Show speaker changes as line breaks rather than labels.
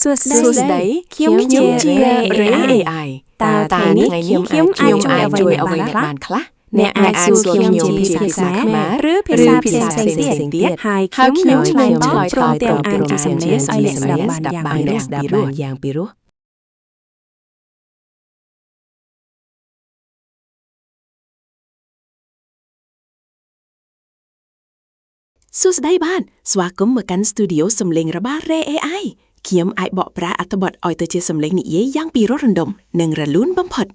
សួស្តីខ្ញុំជា Ray AI តើថ្ងៃនេះខ្ញុំអាចជួយអ្វីអ្នកបានខ្លះអ្នកអាចសួរខ្ញុំជាភាសាខ្មែរឬភាសាផ្សេងទៀតហើយខ្ញុំឆ្លើយតបព្រមទាំងអានជាសំឡេងឲ្យអ្នកស្ដាប់បានយ៉ាងពីរោះសួស្តីបាទស្វាគមន៍មកកាន់ស្ទូឌីយោសំឡេងរបស់ Ray AI ខ្ញុំអាចបកប្រែអត្ថបទឲ្យទៅជាសំឡេងនិយាយយ៉ាងពីរោះរណ្ដំនិងរលូនបំផុត